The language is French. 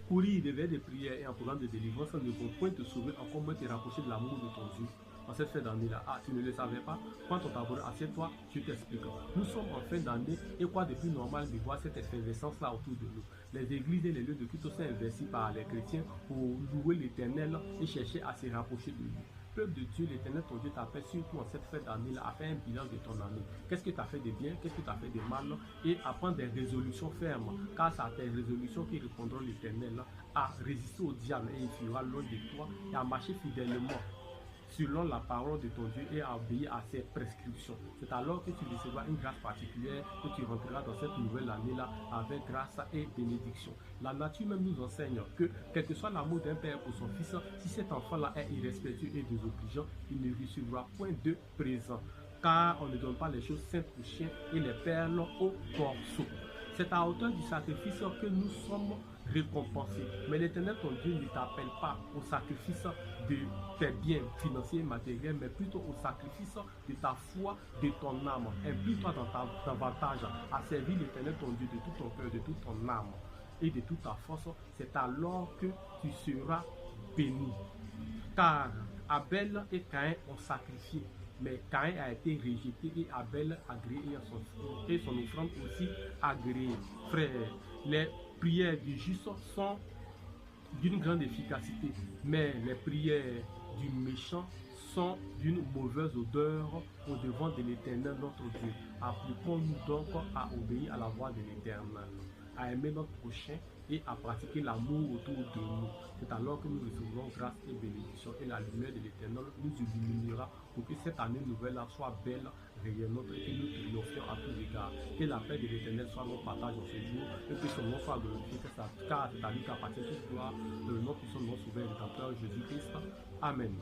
courir devers des prières et en programme de délivrance ne vont point te sauver, encore moins te rapprocher de l'amour de ton Dieu. En cette fin d'année-là, ah, tu ne le savais pas, quand on t'abonne, assieds-toi, je t'explique. Nous sommes en fin d'année et quoi de plus normal de voir cette effervescence-là autour de nous. Les églises et les lieux de culte sont investis par les chrétiens pour louer l'Éternel et chercher à se rapprocher de lui. Peuple de Dieu, l'Éternel, ton Dieu t'appelle surtout en cette fin d'année-là à faire un bilan de ton année. Qu'est-ce que tu as fait de bien, qu'est-ce que tu as fait de mal et à prendre des résolutions fermes, car c'est à tes résolutions qui répondront l'Éternel, à résister au diable et il fuira loin de toi et à marcher fidèlement selon la parole de ton Dieu et à obéir à ses prescriptions. C'est alors que tu recevras une grâce particulière, que tu rentreras dans cette nouvelle année-là avec grâce et bénédiction. La nature même nous enseigne que, quel que soit l'amour d'un père pour son fils, si cet enfant-là est irrespectueux et désobligeant, il ne recevra point de présent. Car on ne donne pas les choses saintes aux chiens et les perles aux corceaux. C'est à hauteur du sacrifice que nous sommes récompensés. Mais l'Éternel, ton Dieu, ne t'appelle pas au sacrifice de tes biens financiers et matériels, mais plutôt au sacrifice de ta foi, de ton âme. Implique-toi davantage à servir l'Éternel, ton Dieu, de tout ton cœur, de toute ton âme et de toute ta force. C'est alors que tu seras béni. Car Abel et Caïn ont sacrifié, mais Caïn a été rejeté et Abel agréé et son offrande aussi agréée. Frère, les prières du juste sont d'une grande efficacité, mais les prières du méchant sont d'une mauvaise odeur au devant de l'Éternel notre Dieu. Appliquons-nous donc à obéir à la voix de l'Éternel, à aimer notre prochain et à pratiquer l'amour autour de nous. C'est alors que nous recevrons grâce et bénédiction et la lumière de l'Éternel nous illuminera pour que cette année nouvelle soit belle, rayonnante et que nous triomphions à tous égards. Que la paix de l'Éternel soit notre partage en ce jour et que son nom soit glorifié, car c'est à lui qu'appartient toute gloire, le nom puissant de notre Sauveur et Rédempteur Jésus-Christ. Amen.